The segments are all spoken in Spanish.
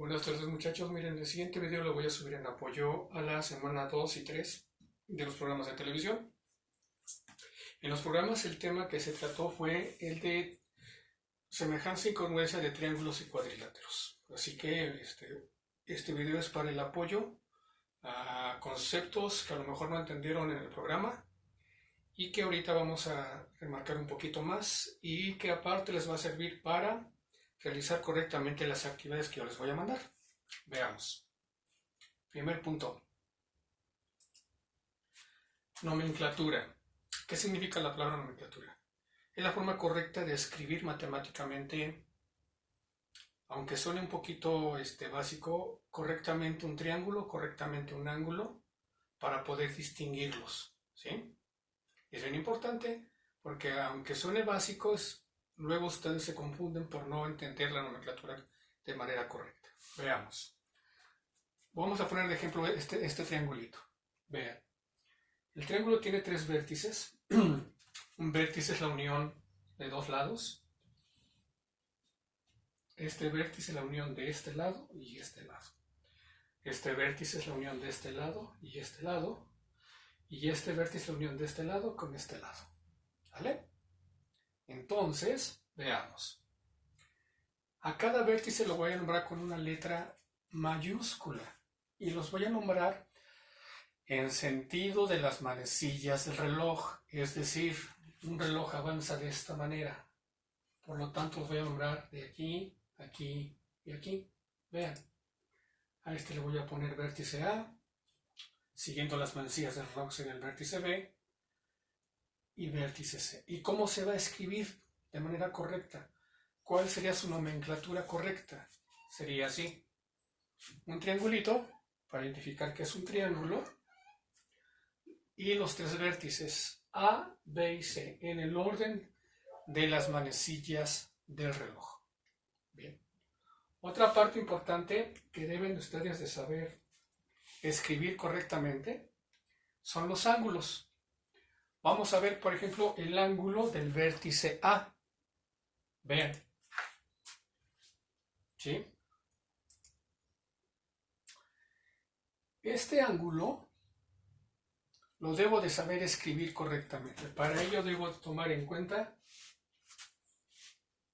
Buenas tardes muchachos, miren, el siguiente video lo voy a subir en apoyo a la semana 2 y 3 de los programas de televisión. En los programas el tema que se trató fue el de semejanza y congruencia de triángulos y cuadriláteros. Así que este video es para el apoyo a conceptos que a lo mejor no entendieron en el programa y que ahorita vamos a remarcar un poquito más y que aparte les va a servir para realizar correctamente las actividades que yo les voy a mandar. Veamos. Primer punto. Nomenclatura. ¿Qué significa la palabra nomenclatura? Es la forma correcta de escribir matemáticamente, aunque suene un poquito básico, correctamente un triángulo, correctamente un ángulo, para poder distinguirlos, ¿sí? Es bien importante porque aunque suene básico, luego ustedes se confunden por no entender la nomenclatura de manera correcta. Veamos. Vamos a poner de ejemplo este triangulito. Vean. El triángulo tiene tres vértices. Un vértice es la unión de dos lados. Este vértice es la unión de este lado y este lado. Este vértice es la unión de este lado y este lado. Y este vértice es la unión de este lado con este lado. ¿Vale? Entonces, veamos. A cada vértice lo voy a nombrar con una letra mayúscula. Y los voy a nombrar en sentido de las manecillas del reloj. Es decir, un reloj avanza de esta manera. Por lo tanto, los voy a nombrar de aquí, aquí y aquí. Vean. A este le voy a poner vértice A. Siguiendo las manecillas del reloj sería el vértice B. Y vértice C. ¿Y cómo se va a escribir de manera correcta? ¿Cuál sería su nomenclatura correcta? Sería así. Un triangulito, para identificar que es un triángulo, y los tres vértices A, B y C, en el orden de las manecillas del reloj. Bien. Otra parte importante que deben ustedes de saber escribir correctamente son los ángulos. Vamos a ver, por ejemplo, el ángulo del vértice A. Vean. ¿Sí? Este ángulo lo debo de saber escribir correctamente. Para ello debo tomar en cuenta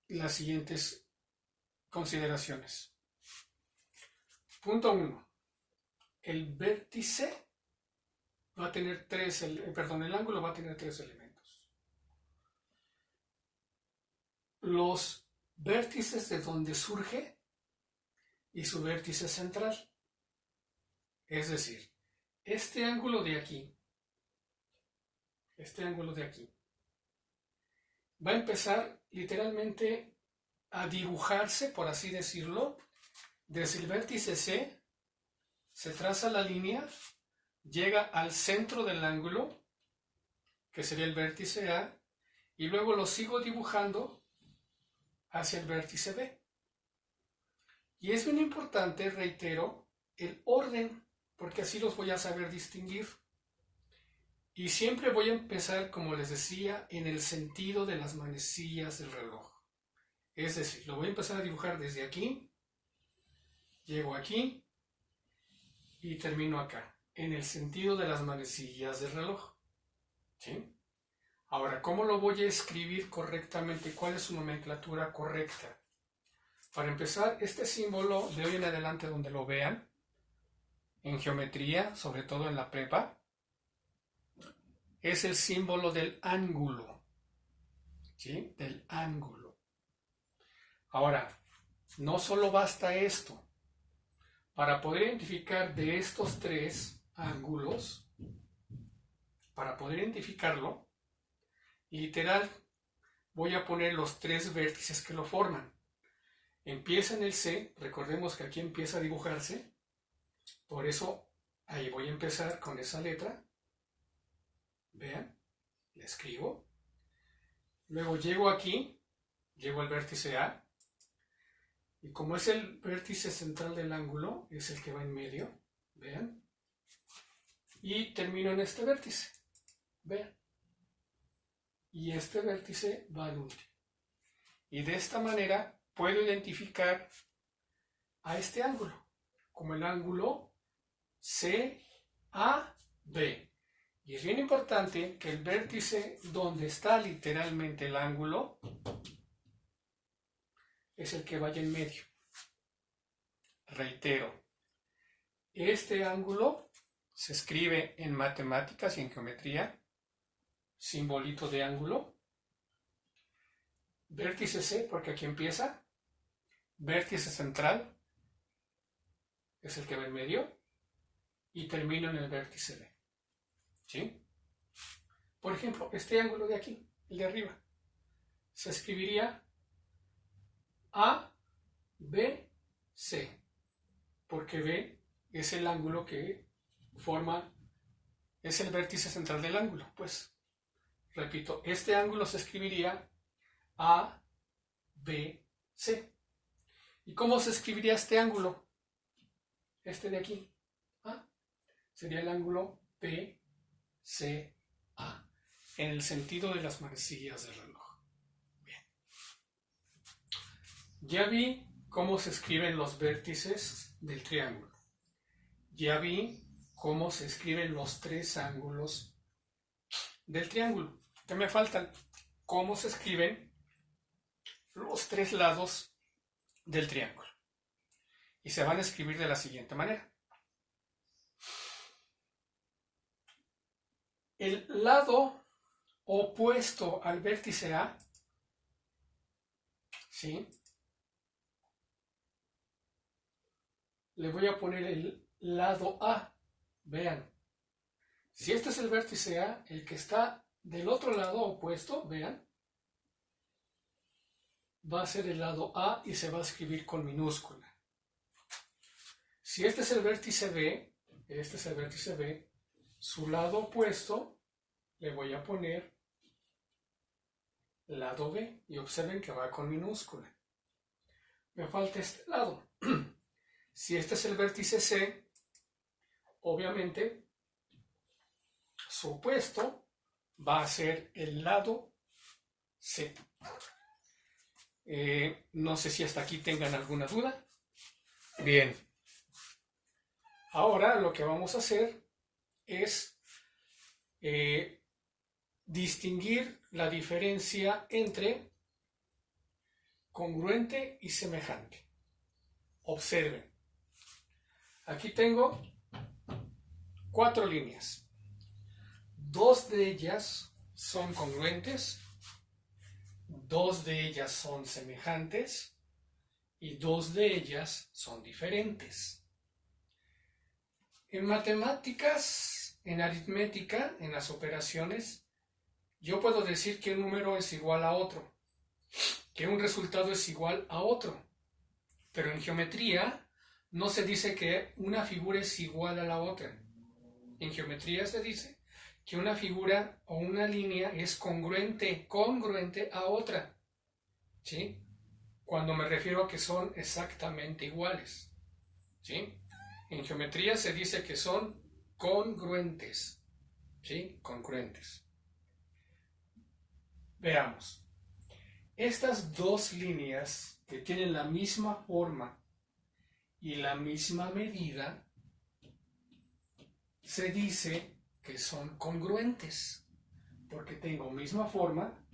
las siguientes consideraciones. Punto 1. El vértice va a tener el ángulo va a tener tres elementos. Los vértices de donde surge y su vértice central. Es decir, este ángulo de aquí, va a empezar literalmente a dibujarse, por así decirlo, desde el vértice C, se traza la línea, llega al centro del ángulo, que sería el vértice A, y luego lo sigo dibujando hacia el vértice B. Y es bien importante, reitero, el orden, porque así los voy a saber distinguir. Y siempre voy a empezar, como les decía, en el sentido de las manecillas del reloj. Es decir, lo voy a empezar a dibujar desde aquí, llego aquí y termino acá, en el sentido de las manecillas del reloj. ¿Sí? Ahora, ¿cómo lo voy a escribir correctamente? ¿Cuál es su nomenclatura correcta? Para empezar, este símbolo, de hoy en adelante donde lo vean, en geometría, sobre todo en la prepa, es el símbolo del ángulo. ¿Sí? Del ángulo. Ahora, no solo basta esto. Para poder identificar de estos tres ángulos, para poder identificarlo, literal, voy a poner los tres vértices que lo forman. Empieza en el C, recordemos que aquí empieza a dibujarse, por eso ahí voy a empezar con esa letra. Vean, le escribo. Luego llego aquí, llego al vértice A, y como es el vértice central del ángulo, es el que va en medio, vean, y termino en este vértice, vean, y este vértice va al último. Y de esta manera puedo identificar a este ángulo, como el ángulo CAB. Y es bien importante que el vértice donde está literalmente el ángulo es el que vaya en medio. Reitero, este ángulo se escribe en matemáticas y en geometría, simbolito de ángulo. Vértice C, porque aquí empieza. Vértice central, es el que va en medio. Y termino en el vértice B. ¿Sí? Por ejemplo, este ángulo de aquí, el de arriba, se escribiría ABC, porque B es el ángulo que forma, es el vértice central del ángulo. Pues, repito, este ángulo se escribiría ABC. ¿Y cómo se escribiría este ángulo? Este de aquí. Sería el ángulo PCA, en el sentido de las manecillas del reloj. Bien. Ya vi cómo se escriben los vértices del triángulo. Ya vi cómo se escriben los tres ángulos del triángulo. ¿Qué me faltan? Cómo se escriben los tres lados del triángulo. Y se van a escribir de la siguiente manera. El lado opuesto al vértice A, ¿sí? Le voy a poner el lado A. Vean, si este es el vértice A, el que está del otro lado opuesto, vean, va a ser el lado A y se va a escribir con minúscula. Si este es el vértice B, su lado opuesto le voy a poner lado B y observen que va con minúscula. Me falta este lado. Si este es el vértice C, obviamente su opuesto va a ser el lado C. No sé si hasta aquí tengan alguna duda. Bien. Ahora lo que vamos a hacer es distinguir la diferencia entre congruente y semejante. Observen. Aquí tengo 4 líneas. 2 de ellas son congruentes, 2 de ellas son semejantes y 2 de ellas son diferentes. En matemáticas, en aritmética, en las operaciones, yo puedo decir que un número es igual a otro, que un resultado es igual a otro. Pero en geometría no se dice que una figura es igual a la otra. En geometría se dice que una figura o una línea es congruente a otra. ¿Sí? Cuando me refiero a que son exactamente iguales. ¿Sí? En geometría se dice que son congruentes. ¿Sí? Congruentes. Veamos. Estas dos líneas que tienen la misma forma y la misma medida, se dice que son congruentes, porque tengo misma forma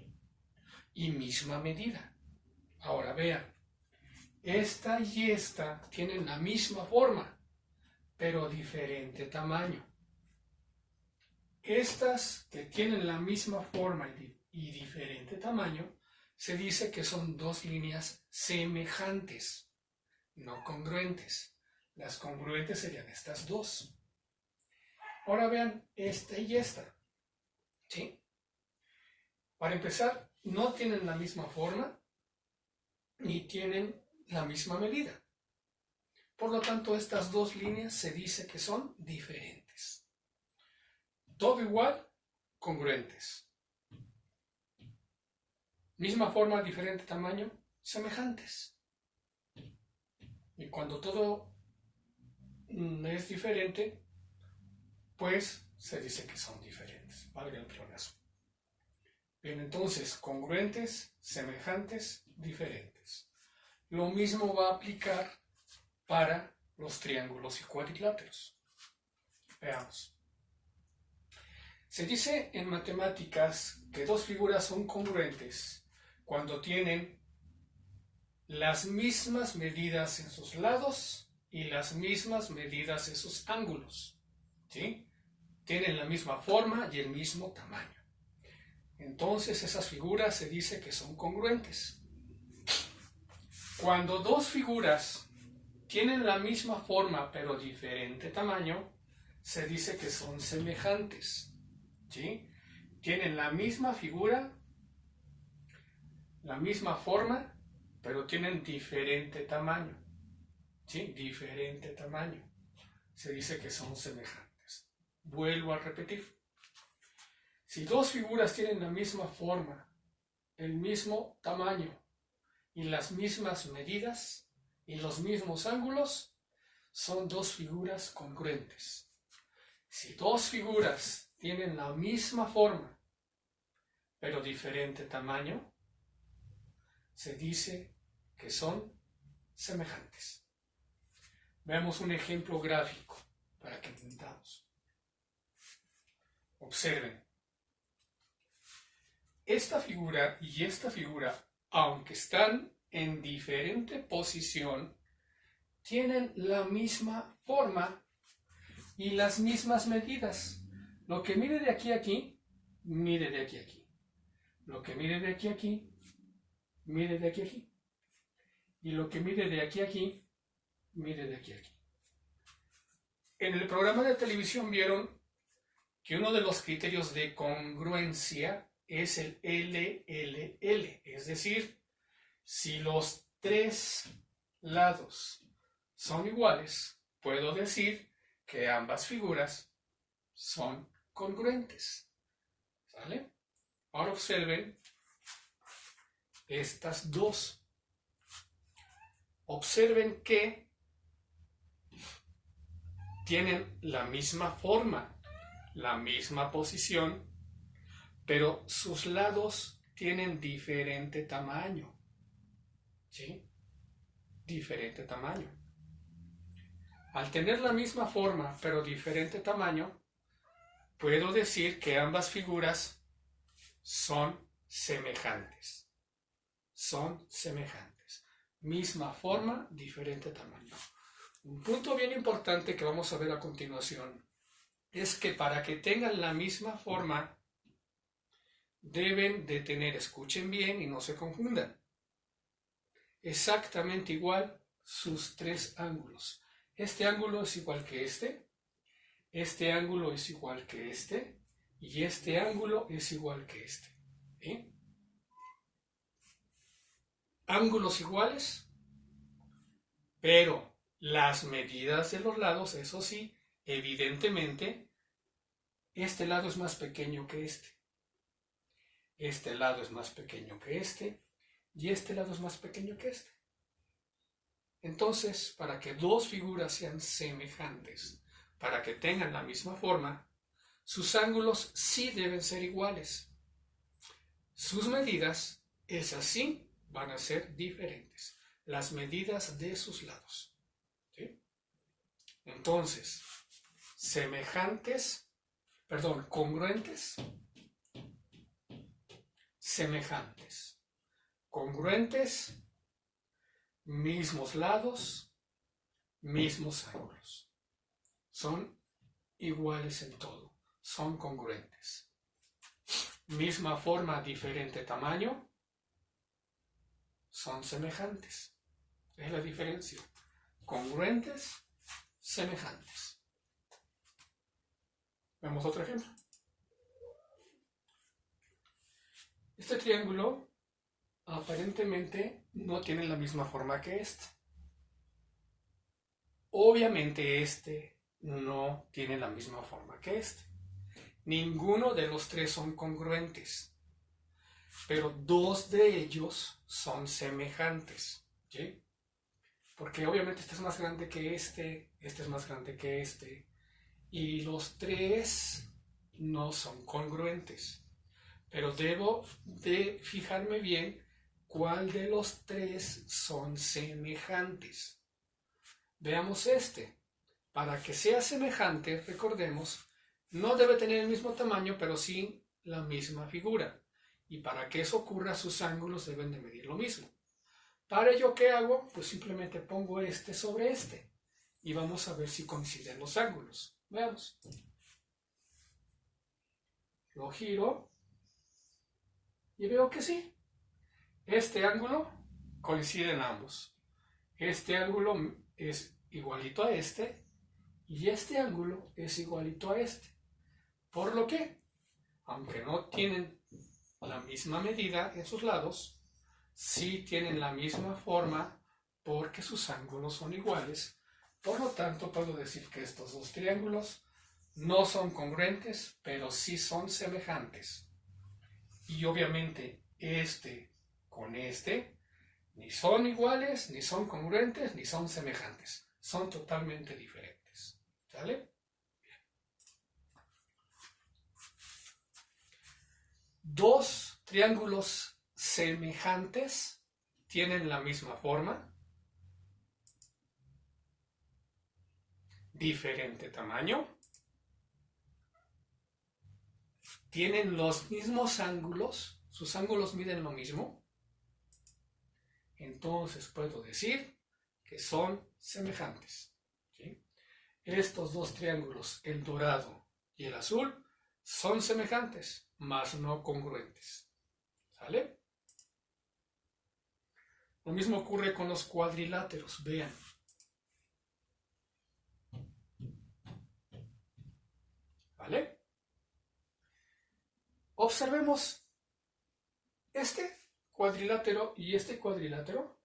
y misma medida. Ahora vean, esta y esta tienen la misma forma, pero diferente tamaño. Estas que tienen la misma forma y diferente tamaño, se dice que son dos líneas semejantes, no congruentes. Las congruentes serían estas dos. Ahora vean esta y esta. ¿Sí? Para empezar, no tienen la misma forma ni tienen la misma medida. Por lo tanto, estas dos líneas se dice que son diferentes. Todo igual, congruentes. Misma forma, diferente tamaño, semejantes. Y cuando todo es diferente, pues se dice que son diferentes. Valga el pleonasmo. Bien, entonces, congruentes, semejantes, diferentes. Lo mismo va a aplicar para los triángulos y cuadriláteros. Veamos. Se dice en matemáticas que dos figuras son congruentes cuando tienen las mismas medidas en sus lados y las mismas medidas en sus ángulos. ¿Sí? Tienen la misma forma y el mismo tamaño. Entonces esas figuras se dice que son congruentes. Cuando dos figuras tienen la misma forma pero diferente tamaño, se dice que son semejantes. ¿Sí? Tienen la misma figura, la misma forma, pero tienen diferente tamaño. ¿Sí? Diferente tamaño. Se dice que son semejantes. Vuelvo a repetir. Si dos figuras tienen la misma forma, el mismo tamaño y las mismas medidas y los mismos ángulos, son dos figuras congruentes. Si dos figuras tienen la misma forma, pero diferente tamaño, se dice que son semejantes. Veamos un ejemplo gráfico para que entendamos. Observen. Esta figura y esta figura, aunque están en diferente posición, tienen la misma forma y las mismas medidas. Lo que mide de aquí a aquí, mide de aquí a aquí. Lo que mide de aquí a aquí, mide de aquí a aquí. Y lo que mide de aquí a aquí, mide de aquí a aquí. En el programa de televisión vieron que uno de los criterios de congruencia es el LLL, es decir, si los tres lados son iguales, puedo decir que ambas figuras son congruentes. ¿Sale? Ahora observen estas dos. Observen que tienen la misma forma, la misma posición, pero sus lados tienen diferente tamaño. ¿Sí? Diferente tamaño. Al tener la misma forma, pero diferente tamaño, puedo decir que ambas figuras son semejantes. Son semejantes. Misma forma, diferente tamaño. Un punto bien importante que vamos a ver a continuación es que para que tengan la misma forma, deben de tener, escuchen bien y no se confundan, exactamente igual sus tres ángulos. Este ángulo es igual que este ángulo es igual que y este ángulo es igual que este. ¿Sí? Ángulos iguales, pero las medidas de los lados, eso sí, evidentemente, este lado es más pequeño que este lado es más pequeño que y este lado es más pequeño que este. Entonces, para que dos figuras sean semejantes, para que tengan la misma forma, sus ángulos sí deben ser iguales. Sus medidas, esas sí, van a ser diferentes. Las medidas de sus lados. ¿Sí? Entonces, congruentes, semejantes. Congruentes, mismos lados, mismos ángulos. Son iguales en todo. Son congruentes. Misma forma, diferente tamaño. Son semejantes. Es la diferencia. Congruentes, semejantes. Vemos otro ejemplo. Este triángulo aparentemente no tiene la misma forma que este. Obviamente este no tiene la misma forma que este. Ninguno de los tres son congruentes, pero dos de ellos son semejantes. ¿Sí? Porque obviamente este es más grande que este es más grande que este, y los tres no son congruentes. Pero debo de fijarme bien cuál de los tres son semejantes. Veamos este. Para que sea semejante, recordemos, no debe tener el mismo tamaño, pero sí la misma figura. Y para que eso ocurra, sus ángulos deben de medir lo mismo. Para ello, ¿qué hago? Pues simplemente pongo este sobre este. Y vamos a ver si coinciden los ángulos. Veamos. Lo giro y veo que sí. Este ángulo coincide en ambos. Este ángulo es igualito a este y este ángulo es igualito a este. Por lo que, aunque no tienen la misma medida en sus lados, sí tienen la misma forma porque sus ángulos son iguales. Por lo tanto, puedo decir que estos dos triángulos no son congruentes, pero sí son semejantes. Y obviamente este con este ni son iguales, ni son congruentes, ni son semejantes. Son totalmente diferentes. ¿Sale? Bien. Dos triángulos semejantes tienen la misma forma, diferente tamaño, tienen los mismos ángulos, sus ángulos miden lo mismo, entonces puedo decir que son semejantes. ¿Sí? Estos dos triángulos, el dorado y el azul, son semejantes, mas no congruentes. ¿Sale? Lo mismo ocurre con los cuadriláteros, vean. ¿Vale? Observemos este cuadrilátero y este cuadrilátero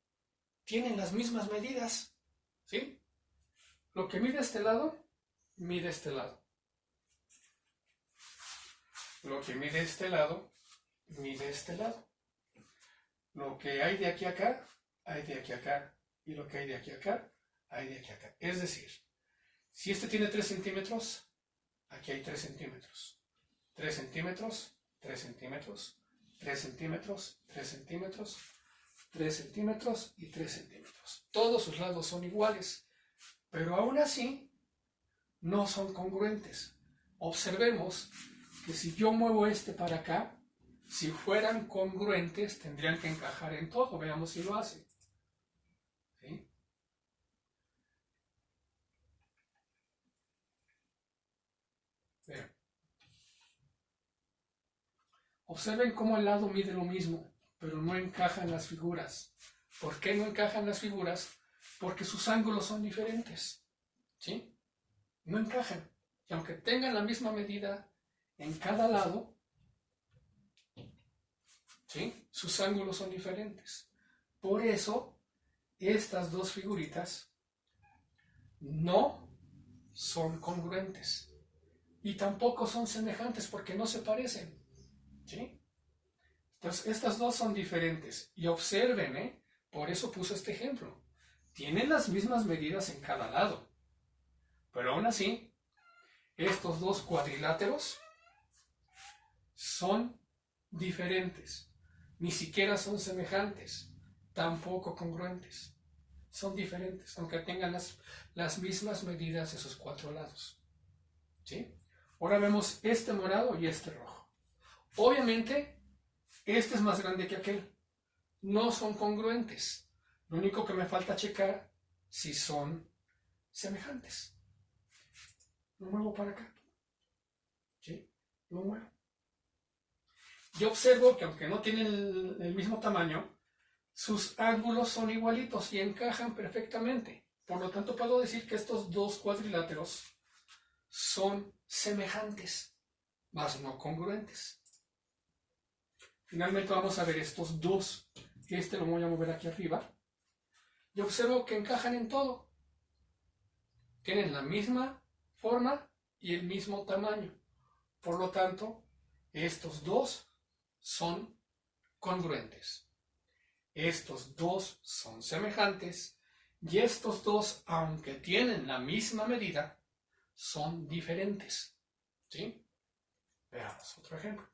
tienen las mismas medidas, ¿sí? Lo que mide este lado, mide este lado. Lo que mide este lado, mide este lado. Lo que hay de aquí a acá, hay de aquí a acá. Y lo que hay de aquí a acá, hay de aquí a acá. Es decir, si este tiene 3 centímetros, aquí hay 3 centímetros. 3 centímetros, 3 centímetros, 3 centímetros, 3 centímetros, 3 centímetros y 3 centímetros. Todos sus lados son iguales, pero aún así no son congruentes. Observemos que si yo muevo este para acá, si fueran congruentes tendrían que encajar en todo. Veamos si lo hace. ¿Sí? Vean. Observen cómo el lado mide lo mismo, pero no encajan las figuras. ¿Por qué no encajan las figuras? Porque sus ángulos son diferentes. ¿Sí? No encajan. Y aunque tengan la misma medida en cada lado, ¿sí? Sus ángulos son diferentes. Por eso, estas dos figuritas no son congruentes. Y tampoco son semejantes porque no se parecen. ¿Sí? Entonces, estas dos son diferentes. Y observen, por eso puse este ejemplo. Tienen las mismas medidas en cada lado. Pero aún así, estos dos cuadriláteros son diferentes. Ni siquiera son semejantes. Tampoco congruentes. Son diferentes, aunque tengan las mismas medidas de sus cuatro lados. ¿Sí? Ahora vemos este morado y este rojo. Obviamente, este es más grande que aquel. No son congruentes. Lo único que me falta checar si son semejantes. Lo muevo para acá. ¿Sí? Lo muevo. Yo observo que aunque no tienen el mismo tamaño, sus ángulos son igualitos y encajan perfectamente. Por lo tanto, puedo decir que estos dos cuadriláteros son semejantes, mas no congruentes. Finalmente vamos a ver estos dos. Este lo voy a mover aquí arriba. Y observo que encajan en todo. Tienen la misma forma y el mismo tamaño. Por lo tanto, estos dos son congruentes. Estos dos son semejantes y estos dos, aunque tienen la misma medida, son diferentes. ¿Sí? Veamos otro ejemplo.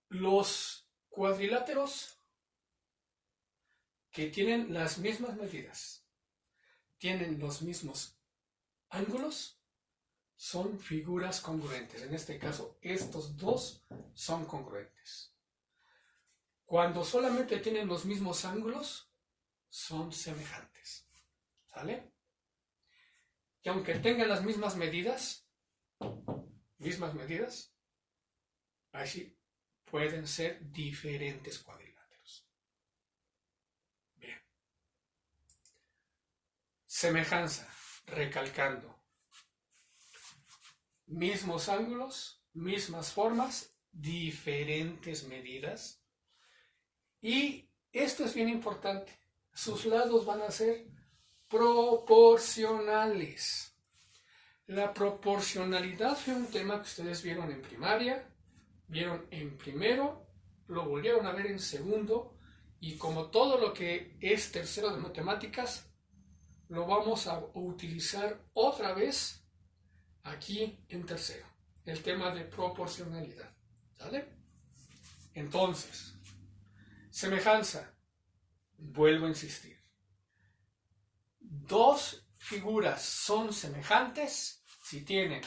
Los cuadriláteros que tienen las mismas medidas, tienen los mismos ángulos, son figuras congruentes. En este caso, estos dos son congruentes. Cuando solamente tienen los mismos ángulos, son semejantes. ¿Sale? Y aunque tengan las mismas medidas, así pueden ser diferentes cuadriláteros. Bien. Semejanza, recalcando. Mismos ángulos, mismas formas, diferentes medidas. Y esto es bien importante. Sus lados van a ser proporcionales. La proporcionalidad fue un tema que ustedes vieron en primaria, vieron en primero, lo volvieron a ver en segundo, y como todo lo que es tercero de matemáticas, lo vamos a utilizar otra vez aquí en tercero, el tema de proporcionalidad. ¿Sale? Entonces, semejanza, vuelvo a insistir. Dos figuras son semejantes si tienen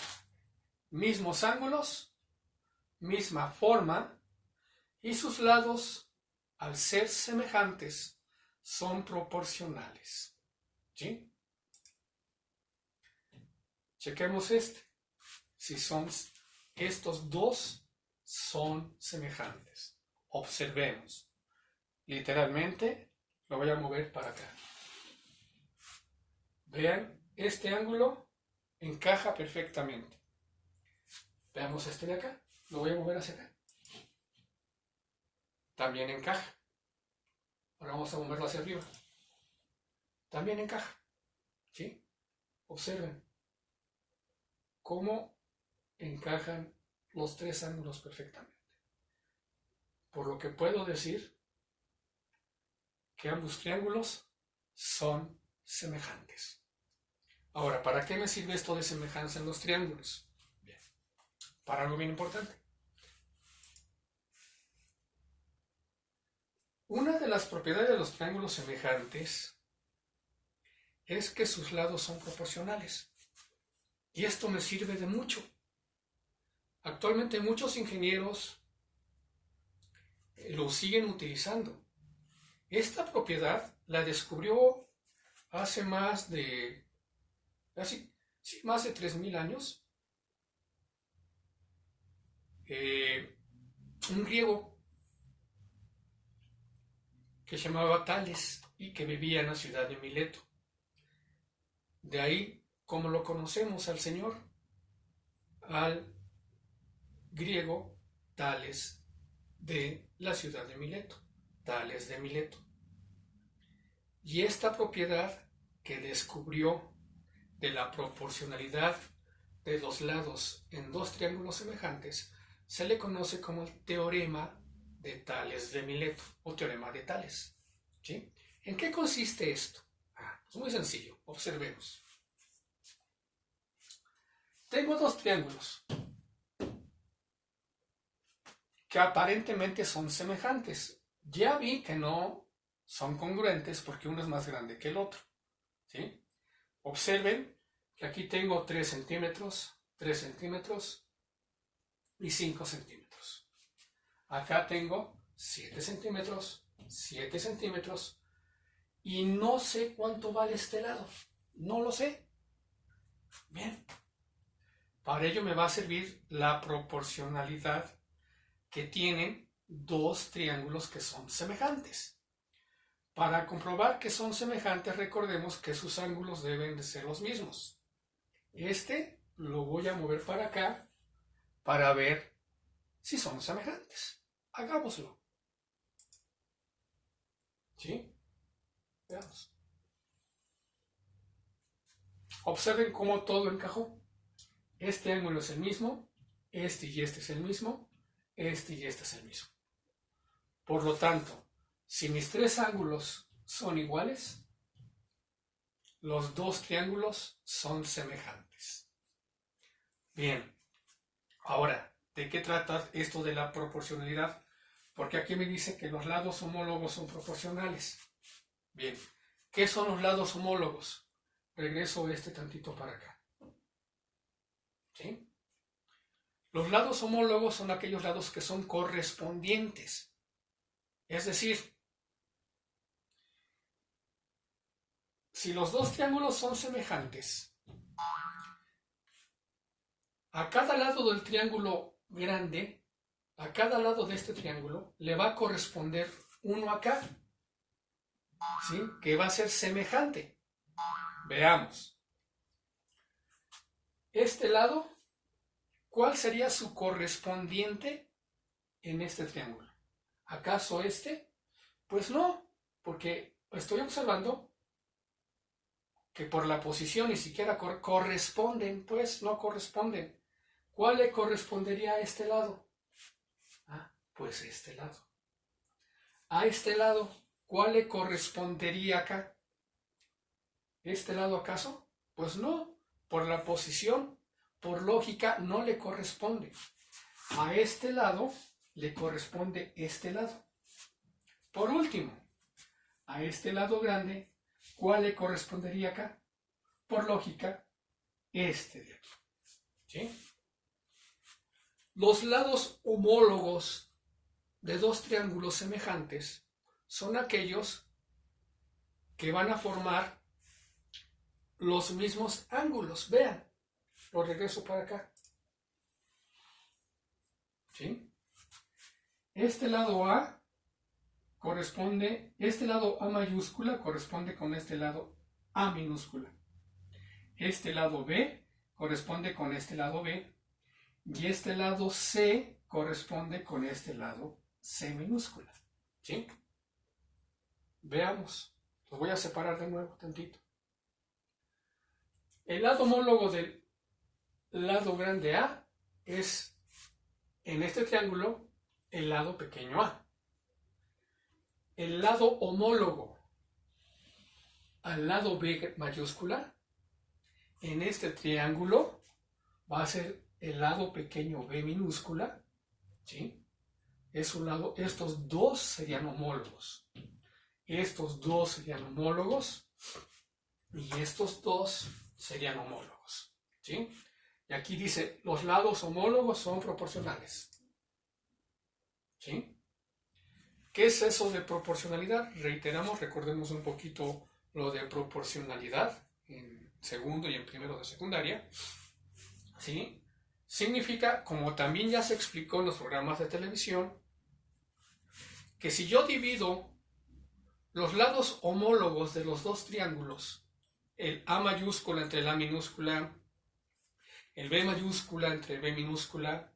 mismos ángulos, misma forma, y sus lados, al ser semejantes, son proporcionales. ¿Sí? Chequemos este. Si son estos dos son semejantes. Observemos. Literalmente lo voy a mover para acá. Vean, este ángulo encaja perfectamente. Veamos este de acá. Lo voy a mover hacia acá. También encaja. Ahora vamos a moverlo hacia arriba. También encaja. ¿Sí? Observen cómo encajan los tres ángulos perfectamente. Por lo que puedo decir que ambos triángulos son semejantes. Ahora, ¿para qué me sirve esto de semejanza en los triángulos? Bien, para algo bien importante. Una de las propiedades de los triángulos semejantes es que sus lados son proporcionales. Y esto me sirve de mucho. Actualmente muchos ingenieros lo siguen utilizando. Esta propiedad la descubrió hace más de 3.000 años. Un griego que se llamaba Tales y que vivía en la ciudad de Mileto. De ahí, como lo conocemos al señor, al griego Tales de la ciudad de Mileto, Tales de Mileto. Y esta propiedad que descubrió de la proporcionalidad de los lados en dos triángulos semejantes se le conoce como el teorema de Tales de Mileto o teorema de Tales. ¿Sí? ¿En qué consiste esto? Es muy sencillo, observemos. Tengo dos triángulos que aparentemente son semejantes. Ya vi que no son congruentes porque uno es más grande que el otro. ¿Sí? Observen que aquí tengo 3 centímetros, 3 centímetros y 5 centímetros. Acá tengo 7 centímetros, 7 centímetros y no sé cuánto vale este lado. No lo sé. Bien. Para ello me va a servir la proporcionalidad que tienen dos triángulos que son semejantes. Para comprobar que son semejantes, recordemos que sus ángulos deben de ser los mismos. Este lo voy a mover para acá para ver si son semejantes. Hagámoslo. ¿Sí? Veamos. Observen cómo todo encajó. Este ángulo es el mismo, este y este es el mismo, este y este es el mismo. Por lo tanto, si mis tres ángulos son iguales, los dos triángulos son semejantes. Bien, ahora, ¿de qué trata esto de la proporcionalidad? Porque aquí me dice que los lados homólogos son proporcionales. Bien, ¿qué son los lados homólogos? Regreso tantito para acá. ¿Sí? Los lados homólogos son aquellos lados que son correspondientes. Es decir, si los dos triángulos son semejantes, a cada lado del triángulo grande, a cada lado de este triángulo, le va a corresponder uno acá, ¿sí? Que va a ser semejante. Veamos. Este lado, ¿cuál sería su correspondiente en este triángulo? ¿Acaso este? Pues no, porque estoy observando que por la posición ni siquiera corresponden, pues no corresponden. ¿Cuál le correspondería a este lado? Ah, pues este lado. A este lado, ¿cuál le correspondería acá? ¿Este lado acaso? Pues no, por la posición, por lógica, no le corresponde. A este lado le corresponde este lado. Por último, a este lado grande, ¿cuál le correspondería acá? Por lógica, este de aquí. ¿Sí? Los lados homólogos de dos triángulos semejantes son aquellos que van a formar los mismos ángulos. Vean, lo regreso para acá. ¿Sí? Este lado A corresponde, este lado A mayúscula corresponde con este lado A minúscula. Este lado B corresponde con este lado B. Y este lado C corresponde con este lado C minúscula. ¿Sí? Veamos. Los voy a separar de nuevo tantito. El lado homólogo del lado grande A es, en este triángulo, el lado pequeño a. El lado homólogo al lado B mayúscula, en este triángulo, va a ser el lado pequeño b minúscula, ¿sí? Es un lado, estos dos serían homólogos. Estos dos serían homólogos y estos dos serían homólogos, ¿sí? Y aquí dice, los lados homólogos son proporcionales, ¿sí? ¿Qué es eso de proporcionalidad? Reiteramos, recordemos un poquito lo de proporcionalidad en segundo y en primero de secundaria, ¿sí? Significa, como también ya se explicó en los programas de televisión, que si yo divido los lados homólogos de los dos triángulos, el A mayúscula entre el A minúscula, el B mayúscula entre el B minúscula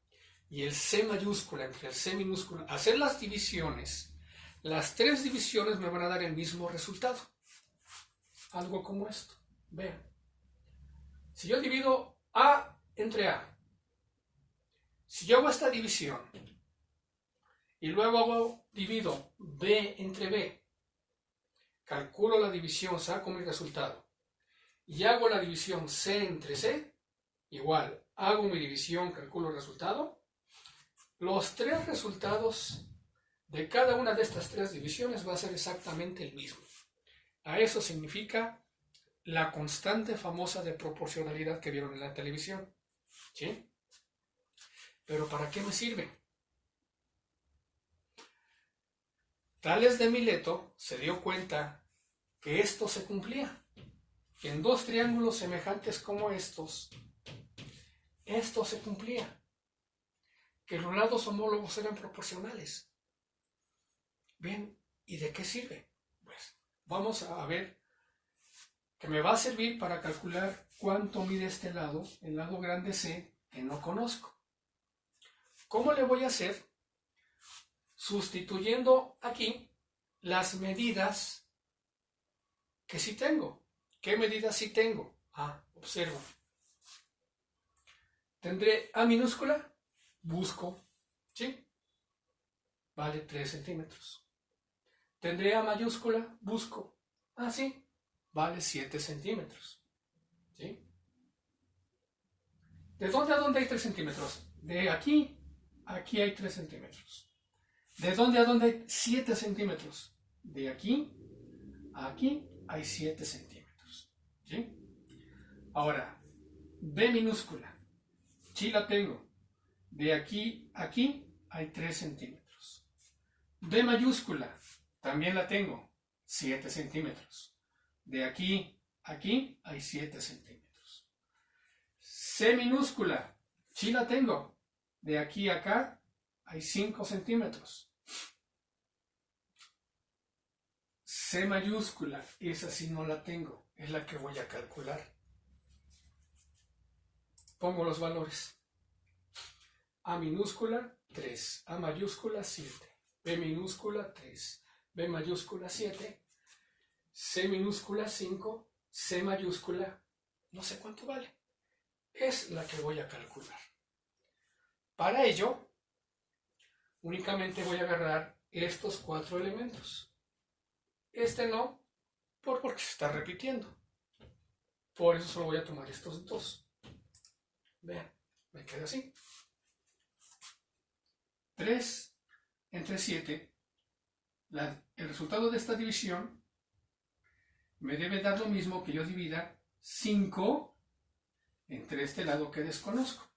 y el C mayúscula entre el C minúscula, hacer las divisiones, las tres divisiones me van a dar el mismo resultado. Algo como esto. Vean. Si yo divido A entre A, si yo hago esta división y luego divido B entre B, calculo la división, saco mi resultado, y hago la división C entre C, igual, hago mi división, calculo el resultado, los tres resultados de cada una de estas tres divisiones va a ser exactamente el mismo. A eso significa la constante famosa de proporcionalidad que vieron en la televisión. ¿Sí? ¿Pero para qué me sirve? Tales de Mileto se dio cuenta que esto se cumplía. Que en dos triángulos semejantes como estos, esto se cumplía. Que los lados homólogos eran proporcionales. Bien, ¿y de qué sirve? Pues vamos a ver que me va a servir para calcular cuánto mide este lado, el lado grande C, que no conozco. ¿Cómo le voy a hacer? Sustituyendo aquí las medidas que sí tengo. ¿Qué medidas sí tengo? Ah, observo. Tendré A minúscula, busco, ¿sí? Vale 3 centímetros. Tendré A mayúscula, busco, ah, sí, vale 7 centímetros, ¿sí? ¿De dónde a dónde hay 3 centímetros? De aquí, aquí hay 3 centímetros. ¿De dónde a dónde hay 7 centímetros? De aquí aquí hay 7 centímetros. ¿Sí? Ahora, B minúscula. Sí la tengo. De aquí a aquí hay 3 centímetros. B mayúscula. También la tengo. 7 centímetros. De aquí a aquí hay 7 centímetros. C minúscula. Sí la tengo. De aquí a acá hay 5 centímetros. C mayúscula, esa sí no la tengo, es la que voy a calcular. Pongo los valores. A minúscula, 3. A mayúscula, 7. B minúscula, 3. B mayúscula, 7. C minúscula, 5. C mayúscula, no sé cuánto vale. Es la que voy a calcular. Para ello, únicamente voy a agarrar estos 4 elementos. Este no, porque se está repitiendo. Por eso solo voy a tomar estos 2. Vean, me queda así. 3 entre 7. El resultado de esta división me debe dar lo mismo que yo divida 5 entre este lado que desconozco.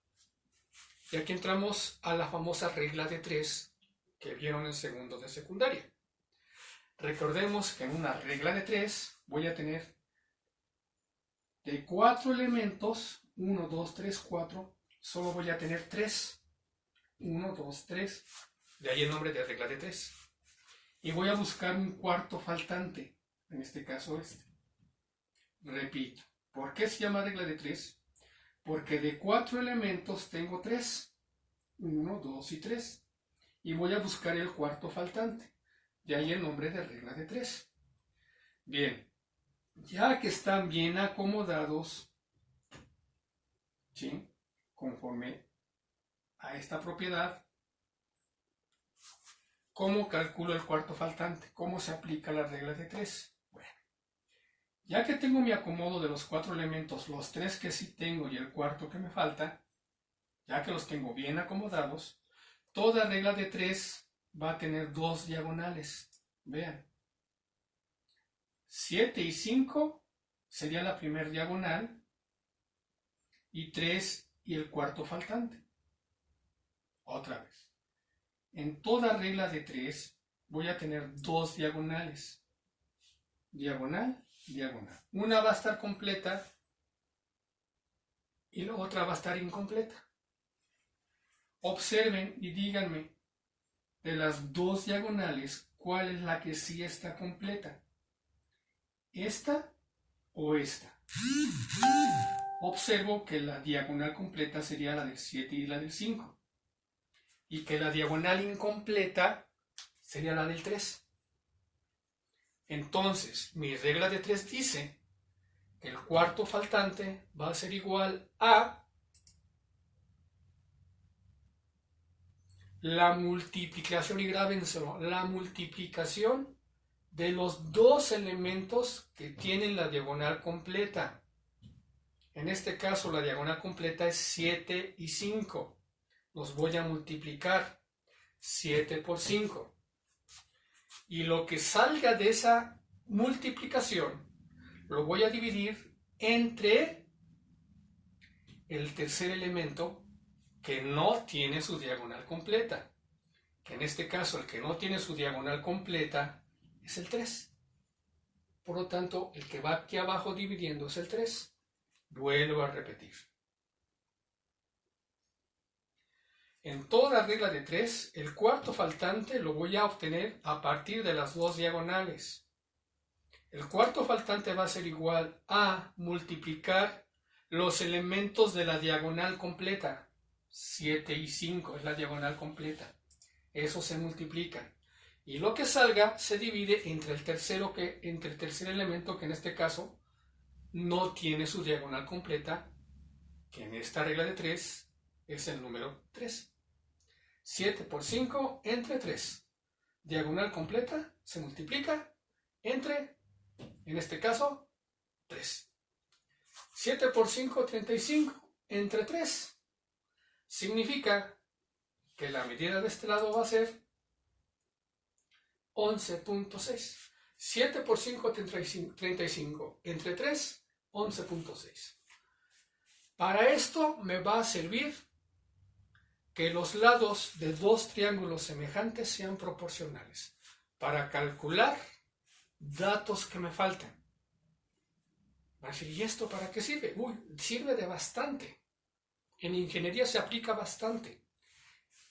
Y aquí entramos a la famosa regla de 3 que vieron en segundo de secundaria. Recordemos que en una regla de 3 voy a tener de 4 elementos, 1, 2, 3, 4, solo voy a tener 3. 1, 2, 3. De ahí el nombre de regla de 3. Y voy a buscar un cuarto faltante, en este caso este. Repito, ¿por qué se llama regla de 3? Porque de 4 elementos tengo 3. 1, 2 y 3. Y voy a buscar el cuarto faltante. De ahí el nombre de regla de 3. Bien, ya que están bien acomodados, ¿sí?, conforme a esta propiedad, ¿cómo calculo el cuarto faltante? ¿Cómo se aplica la regla de 3? Bueno, ya que tengo mi acomodo de los 4 elementos, los 3 que sí tengo y el cuarto que me falta, ya que los tengo bien acomodados, toda regla de 3 va a tener 2 diagonales. Vean, 7 y 5 sería la primera diagonal y 3 y el cuarto faltante. Otra vez, en toda regla de 3 voy a tener 2 diagonales. Diagonal, diagonal. Una va a estar completa y la otra va a estar incompleta. Observen y díganme, de las 2 diagonales, ¿cuál es la que sí está completa? ¿Esta o esta? Observo que la diagonal completa sería la del 7 y la del 5. Y que la diagonal incompleta sería la del 3. Entonces, mi regla de 3 dice que el cuarto faltante va a ser igual a la multiplicación, y grábenselo, la multiplicación de los 2 elementos que tienen la diagonal completa. En este caso la diagonal completa es 7 y 5. Los voy a multiplicar. 7 por 5. Y lo que salga de esa multiplicación lo voy a dividir entre el tercer elemento que no tiene su diagonal completa. Que en este caso el que no tiene su diagonal completa es el 3. Por lo tanto, el que va aquí abajo dividiendo es el 3. Vuelvo a repetir. En toda regla de 3, el cuarto faltante lo voy a obtener a partir de las 2 diagonales. El cuarto faltante va a ser igual a multiplicar los elementos de la diagonal completa. 7 y 5 es la diagonal completa. Eso se multiplica. Y lo que salga se divide entre el tercer elemento, que en este caso no tiene su diagonal completa, que en esta regla de 3 es el número 3. 7 por 5 entre 3. Diagonal completa se multiplica entre, en este caso, 3. 7 por 5, 35 entre 3. Significa que la medida de este lado va a ser 11.6. 7 por 5, 35. Entre 3, 11.6. Para esto me va a servir que los lados de dos triángulos semejantes sean proporcionales para calcular datos que me faltan. Va a decir, ¿y esto para qué sirve? Sirve de bastante. En ingeniería se aplica bastante.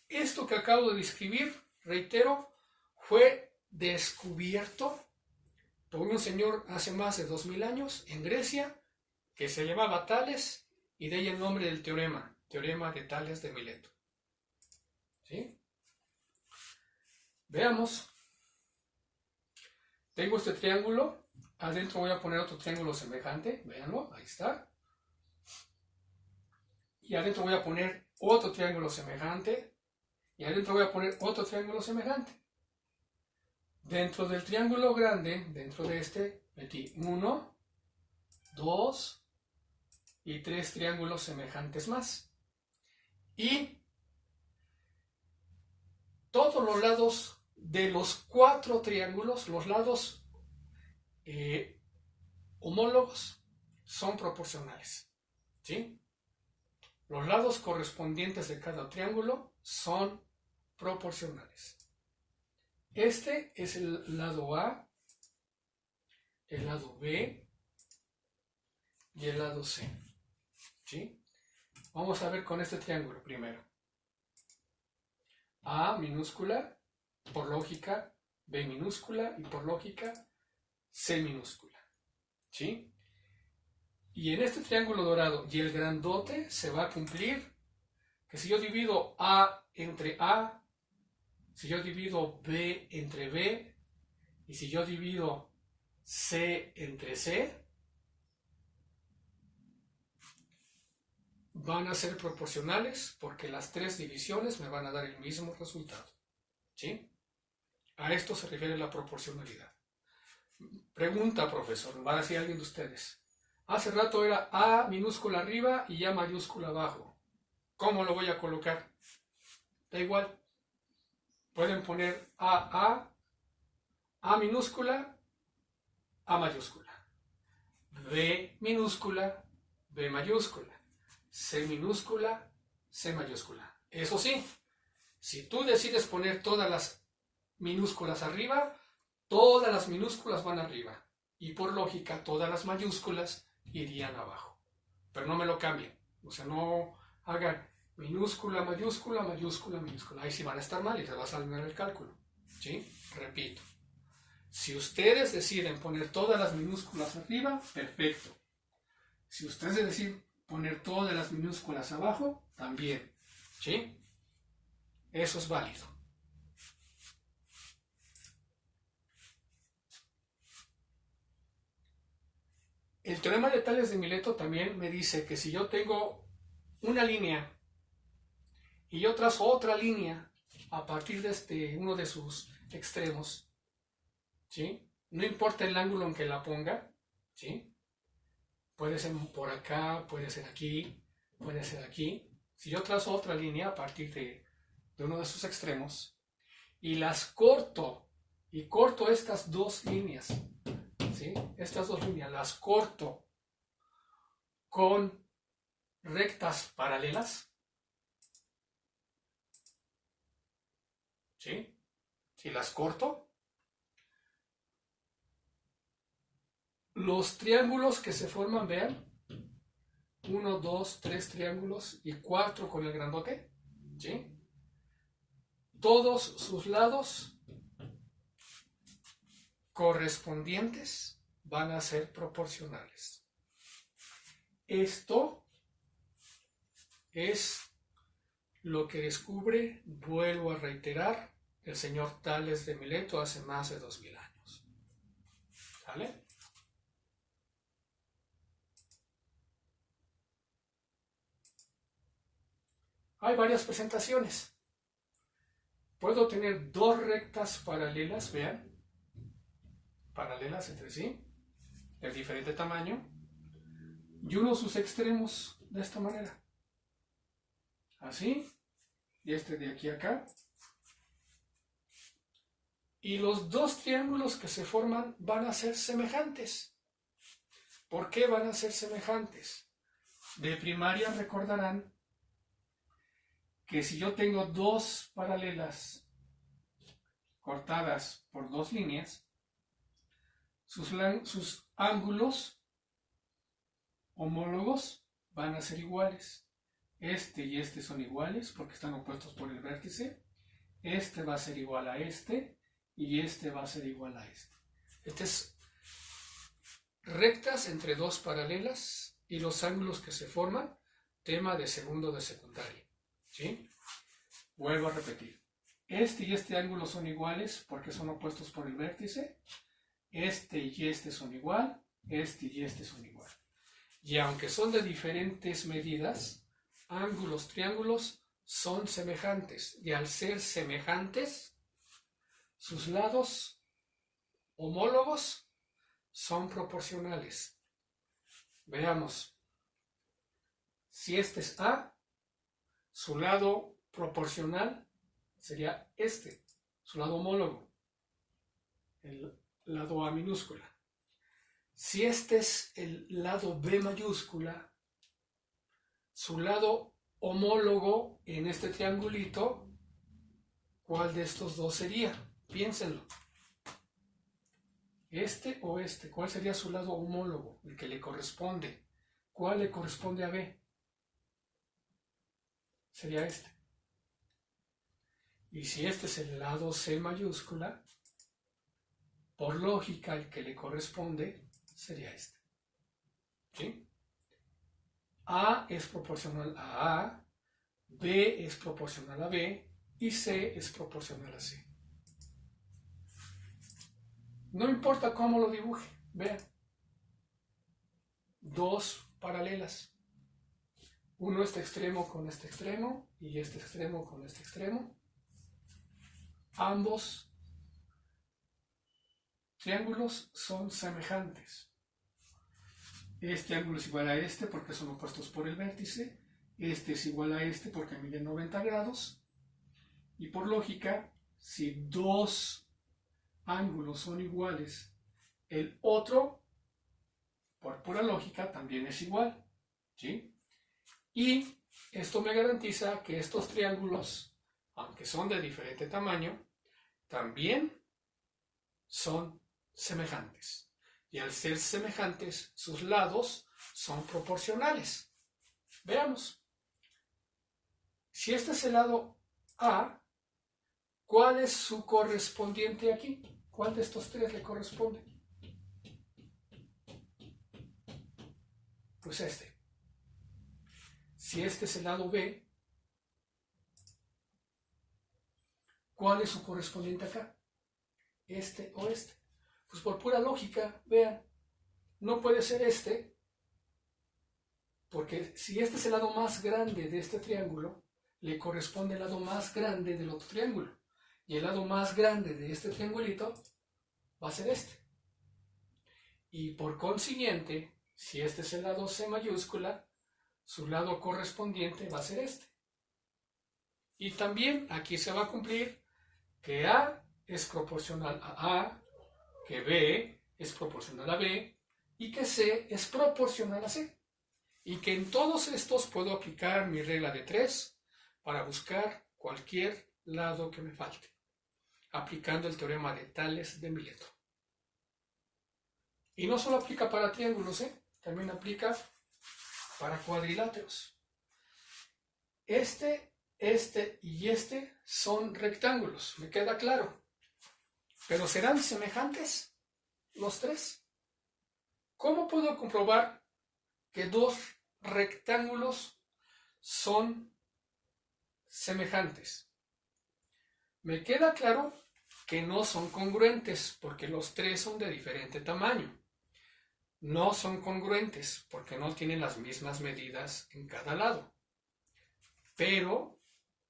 Esto que acabo de describir, reitero, fue descubierto por un señor hace más de 2000 años en Grecia que se llamaba Tales, y de ahí el nombre del teorema de Tales de Mileto. ¿Sí? Veamos. Tengo este triángulo, adentro voy a poner otro triángulo semejante, véanlo, ahí está. Y adentro voy a poner otro triángulo semejante, y adentro voy a poner otro triángulo semejante. Dentro del triángulo grande, dentro de este, metí 1, 2 y 3 triángulos semejantes más. Y todos los lados de los 4 triángulos, los lados homólogos, son proporcionales. ¿Sí? Los lados correspondientes de cada triángulo son proporcionales. Este es el lado A, el lado B y el lado C. ¿Sí? Vamos a ver con este triángulo primero. A minúscula, por lógica, B minúscula y por lógica, C minúscula. ¿Sí? Y en este triángulo dorado y el grandote se va a cumplir que si yo divido A entre A, si yo divido B entre B, y si yo divido C entre C, van a ser proporcionales porque las 3 divisiones me van a dar el mismo resultado. ¿Sí? A esto se refiere la proporcionalidad. Pregunta, profesor, va a decir alguien de ustedes. Hace rato era A minúscula arriba y A mayúscula abajo. ¿Cómo lo voy a colocar? Da igual. Pueden poner A minúscula, A mayúscula. B minúscula, B mayúscula. C minúscula, C mayúscula. Eso sí, si tú decides poner todas las minúsculas arriba, todas las minúsculas van arriba. Y por lógica, todas las mayúsculas irían abajo. Pero no me lo cambien. O sea, no hagan minúscula, mayúscula, mayúscula, minúscula. Ahí sí van a estar mal y se va a salir el cálculo. ¿Sí? Repito. Si ustedes deciden poner todas las minúsculas arriba, perfecto. Si ustedes deciden poner todas las minúsculas abajo, también. ¿Sí? Eso es válido. El teorema de Tales de Mileto también me dice que si yo tengo una línea y yo trazo otra línea a partir de uno de sus extremos, ¿sí? No importa el ángulo en que la ponga, ¿sí? Puede ser por acá, puede ser aquí, puede ser aquí. Si yo trazo otra línea a partir de uno de sus extremos y las corto, y corto estas dos líneas, ¿sí? Estas dos líneas las corto con rectas paralelas, ¿sí? Si las corto, los triángulos que se forman, vean, 1, 2, 3 triángulos y 4 con el grandote, ¿sí? Todos sus lados correspondientes van a ser proporcionales. Esto es lo que descubre, vuelvo a reiterar, el señor Tales de Mileto hace más de 2000 años. ¿Vale? Hay varias presentaciones. Puedo tener dos rectas paralelas, vean, paralelas entre sí, de diferente tamaño, y uno de sus extremos de esta manera. Así, y este de aquí a acá. y los dos triángulos que se forman van a ser semejantes. ¿Por qué van a ser semejantes? De primaria recordarán que si yo tengo dos paralelas cortadas por dos líneas, sus ángulos homólogos van a ser iguales. Este y este son iguales porque están opuestos por el vértice. Este va a ser igual a este y este va a ser igual a este. Este es rectas entre dos paralelas y los ángulos que se forman, tema de segundo de secundaria. ¿Sí? Vuelvo a repetir. Este y este ángulo son iguales porque son opuestos por el vértice. Este y este son igual. Este y este son igual. Y aunque son de diferentes medidas, ángulos, triángulos son semejantes. Y al ser semejantes, sus lados homólogos son proporcionales. Veamos. Si este es A, su lado proporcional sería este, su lado homólogo, el lado A minúscula. Si este es el lado B mayúscula, su lado homólogo en este triangulito, ¿cuál de estos dos sería? Piénsenlo. ¿Este o este? ¿Cuál sería su lado homólogo? El que le corresponde. ¿Cuál le corresponde a B? Sería este. Y si este es el lado C mayúscula, por lógica el que le corresponde sería este. ¿Sí? A es proporcional a A, B es proporcional a B y C es proporcional a C. No importa cómo lo dibuje, vean. Dos paralelas. Uno este extremo con este extremo y este extremo con este extremo. Ambos triángulos son semejantes. Este ángulo es igual a este porque son opuestos por el vértice. Este es igual a este porque mide 90 grados. Y por lógica, si dos ángulos son iguales, el otro, por pura lógica, también es igual. ¿Sí? Y esto me garantiza que estos triángulos, aunque son de diferente tamaño, también son semejantes. Y al ser semejantes, sus lados son proporcionales. Veamos. Si este es el lado A, ¿cuál es su correspondiente aquí? ¿Cuál de estos tres le corresponde? Pues este. Si este es el lado B, ¿cuál es su correspondiente acá? ¿Este o este? Pues por pura lógica, vean, no puede ser este, porque si este es el lado más grande de este triángulo, le corresponde el lado más grande del otro triángulo. Y el lado más grande de este triangulito va a ser este. Y por consiguiente, si este es el lado C mayúscula, su lado correspondiente va a ser este. Y también aquí se va a cumplir que A es proporcional a A, que B es proporcional a B y que C es proporcional a C. Y que en todos estos puedo aplicar mi regla de 3 para buscar cualquier lado que me falte, aplicando el teorema de Tales de Mileto. Y no solo aplica para triángulos, también aplica para cuadriláteros. Este y este son rectángulos, me queda claro. ¿Pero serán semejantes los tres? ¿Cómo puedo comprobar que dos rectángulos son semejantes? Me queda claro que no son congruentes porque los tres son de diferente tamaño. No son congruentes porque no tienen las mismas medidas en cada lado. Pero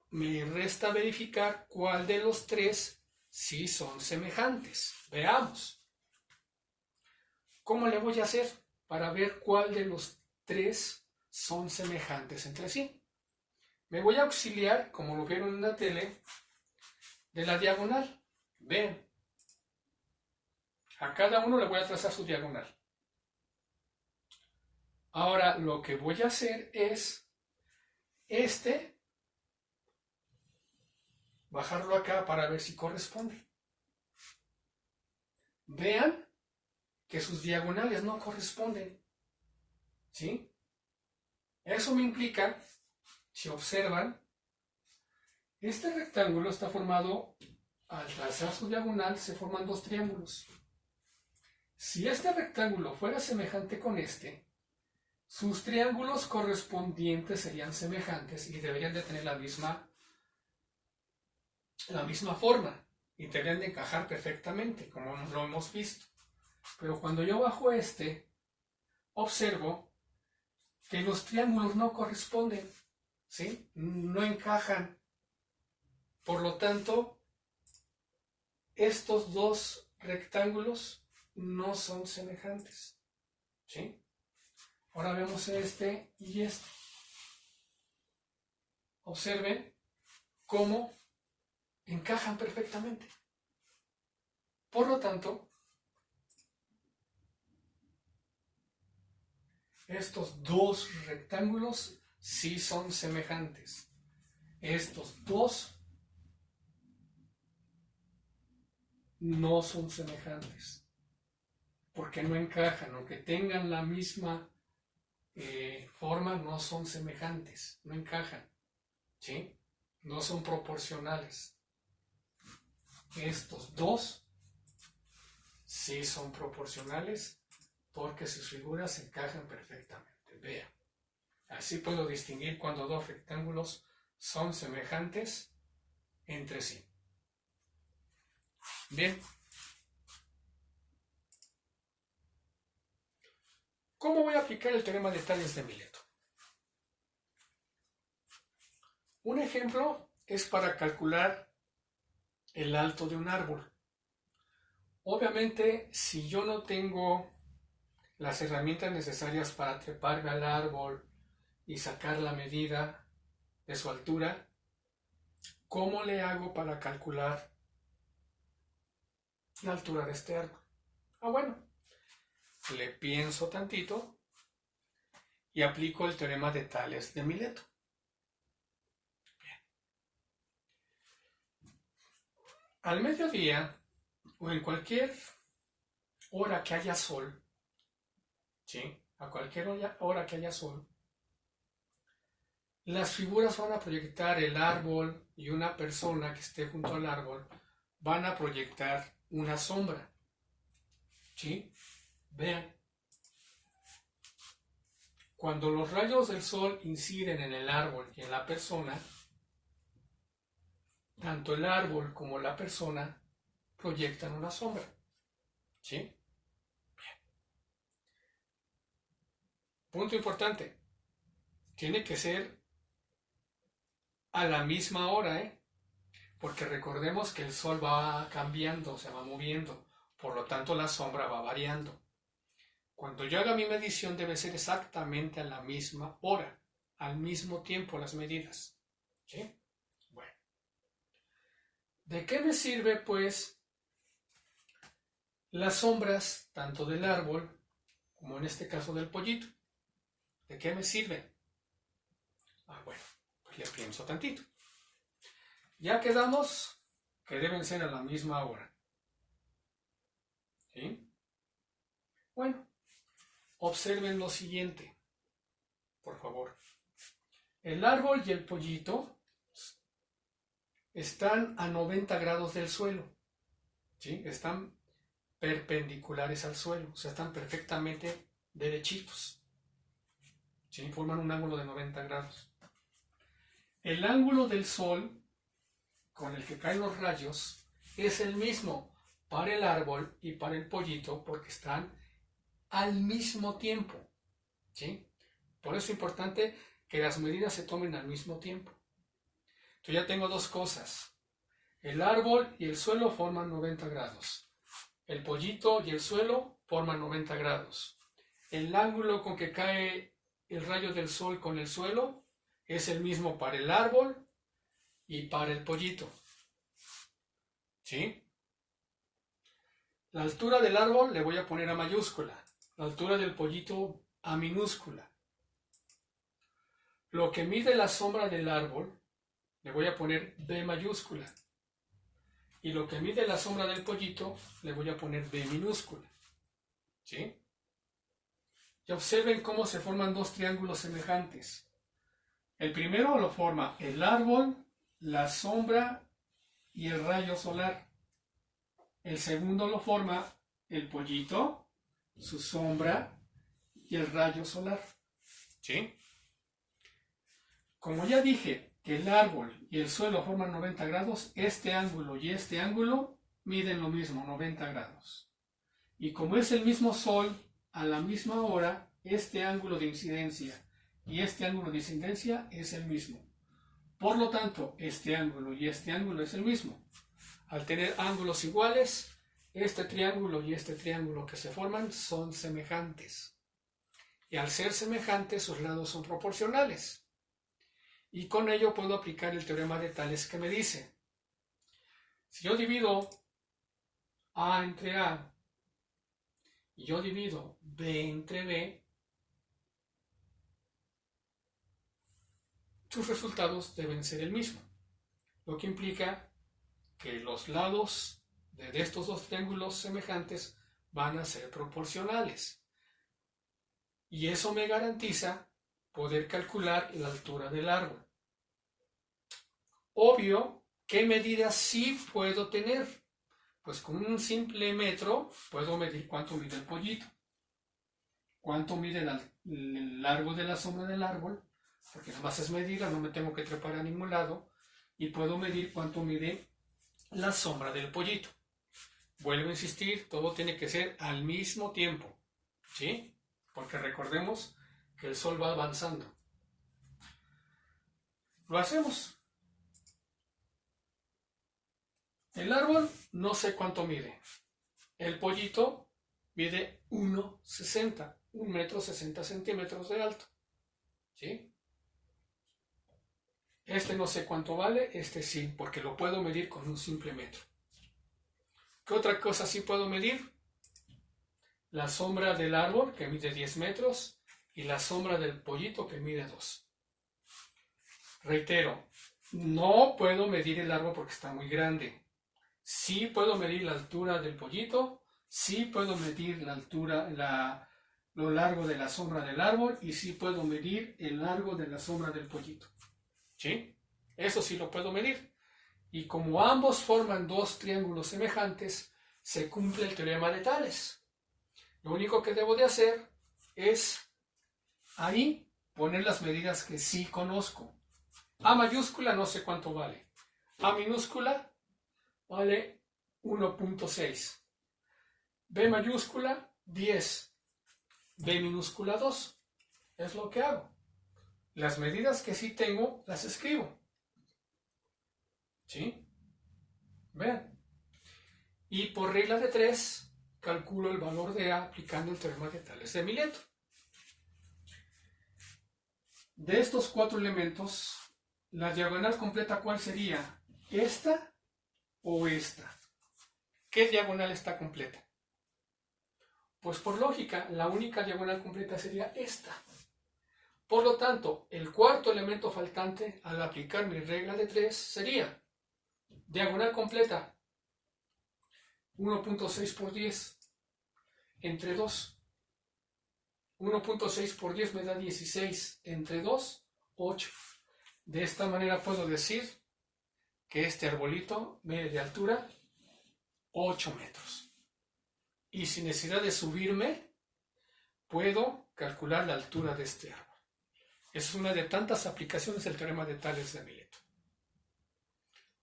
me resta verificar cuál de los tres sí son semejantes. Veamos. ¿Cómo le voy a hacer para ver cuál de los tres son semejantes entre sí? Me voy a auxiliar, como lo vieron en la tele, de la diagonal. Vean, A cada uno le voy a trazar su diagonal. Ahora lo que voy a hacer es bajarlo acá para ver si corresponde. Vean que sus diagonales no corresponden. ¿Sí? Eso me implica, si observan, este rectángulo está formado, al trazar su diagonal, se forman dos triángulos. Si este rectángulo fuera semejante con este, sus triángulos correspondientes serían semejantes y deberían de tener la misma forma y deberían de encajar perfectamente, como lo hemos visto. Pero cuando yo bajo observo que los triángulos no corresponden, ¿sí? No encajan. Por lo tanto, estos dos rectángulos no son semejantes, ¿sí? Ahora vemos este y este. Observen cómo encajan perfectamente. Por lo tanto, estos dos rectángulos sí son semejantes. Estos dos no son semejantes. Porque no encajan, aunque tengan la misma forma, no son semejantes, no encajan, ¿sí? No son proporcionales. Estos dos sí son proporcionales porque sus figuras encajan perfectamente. Vean, así puedo distinguir cuando dos rectángulos son semejantes entre sí. Bien. ¿Cómo voy a aplicar el teorema de Tales de Mileto? Un ejemplo es para calcular el alto de un árbol. Obviamente, si yo no tengo las herramientas necesarias para treparme al árbol y sacar la medida de su altura, ¿cómo le hago para calcular la altura de este árbol? Bueno, le pienso tantito y aplico el teorema de Tales de Mileto. Bien. Al mediodía o en cualquier hora que haya sol, ¿sí? A cualquier hora que haya sol, las figuras van a proyectar el árbol y una persona que esté junto al árbol van a proyectar una sombra, ¿sí? Vean. Cuando los rayos del sol inciden en el árbol y en la persona, tanto el árbol como la persona proyectan una sombra, ¿sí? Bien. Punto importante. Tiene que ser a la misma hora, porque recordemos que el sol va cambiando, se va moviendo, por lo tanto la sombra va variando. Cuando yo haga mi medición debe ser exactamente a la misma hora, al mismo tiempo las medidas, ¿sí? Bueno, ¿de qué me sirve pues las sombras tanto del árbol como en este caso del pollito? ¿De qué me sirven? Bueno, pues le pienso tantito. Ya quedamos que deben ser a la misma hora, ¿sí? Bueno, observen lo siguiente, por favor. El árbol y el pollito están a 90 grados del suelo, ¿sí? Están perpendiculares al suelo, o sea, están perfectamente derechitos, ¿sí? Forman un ángulo de 90 grados. El ángulo del sol con el que caen los rayos es el mismo para el árbol y para el pollito porque están al mismo tiempo, ¿sí? Por eso es importante que las medidas se tomen al mismo tiempo. Yo ya tengo dos cosas. El árbol y el suelo forman 90 grados. El pollito y el suelo forman 90 grados. El ángulo con que cae el rayo del sol con el suelo es el mismo para el árbol y para el pollito, ¿sí? La altura del árbol le voy a poner A mayúscula. La altura del pollito A minúscula. Lo que mide la sombra del árbol le voy a poner B mayúscula. Y lo que mide la sombra del pollito le voy a poner B minúscula. ¿Sí? Y observen cómo se forman dos triángulos semejantes. El primero lo forma el árbol, la sombra y el rayo solar. El segundo lo forma el pollito, su sombra y el rayo solar. ¿Sí? Como ya dije que el árbol y el suelo forman 90 grados, este ángulo y este ángulo miden lo mismo, 90 grados. Y como es el mismo sol a la misma hora, este ángulo de incidencia y este ángulo de incidencia es el mismo. Por lo tanto, este ángulo y este ángulo es el mismo. Al tener ángulos iguales, este triángulo y este triángulo que se forman son semejantes. Y al ser semejantes, sus lados son proporcionales. Y con ello puedo aplicar el teorema de Tales que me dice, si yo divido A entre A y yo divido B entre B, sus resultados deben ser el mismo. Lo que implica que los lados de estos dos triángulos semejantes van a ser proporcionales. Y eso me garantiza poder calcular la altura del árbol. Obvio, ¿qué medidas sí puedo tener? Pues con un simple metro puedo medir cuánto mide el pollito, cuánto mide el largo de la sombra del árbol, porque nada más es medirla, no me tengo que trepar a ningún lado, y puedo medir cuánto mide la sombra del pollito. Vuelvo a insistir, todo tiene que ser al mismo tiempo, ¿sí? Porque recordemos que el sol va avanzando. Lo hacemos. El árbol no sé cuánto mide. El pollito mide 1,60, 1,60 m de alto. ¿Sí? Este no sé cuánto vale, este sí, porque lo puedo medir con un simple metro. ¿Qué otra cosa sí puedo medir? La sombra del árbol, que mide 10 metros, y la sombra del pollito, que mide 2. Reitero, no puedo medir el árbol porque está muy grande. Sí puedo medir la altura del pollito, sí puedo medir la altura, lo largo de la sombra del árbol, y sí puedo medir el largo de la sombra del pollito. ¿Sí? Eso sí lo puedo medir. Y como ambos forman dos triángulos semejantes, se cumple el teorema de Tales. Lo único que debo de hacer es ahí poner las medidas que sí conozco. A mayúscula no sé cuánto vale. A minúscula vale 1,6. B mayúscula 10. B minúscula 2. Es lo que hago. Las medidas que sí tengo las escribo. ¿Sí? Vean. Y por regla de 3 calculo el valor de A aplicando el teorema de Tales de Mileto. De estos 4 elementos, la diagonal completa, ¿cuál sería? ¿Esta o esta? ¿Qué diagonal está completa? Pues por lógica, la única diagonal completa sería esta. Por lo tanto, el cuarto elemento faltante al aplicar mi regla de 3 sería diagonal completa 1,6 por 10 entre 2. 1,6 por 10 me da 16 entre 2, 8. De esta manera puedo decir que este arbolito mide de altura 8 metros. Y sin necesidad de subirme, puedo calcular la altura de este árbol. Es una de tantas aplicaciones del teorema de Tales de Mileto.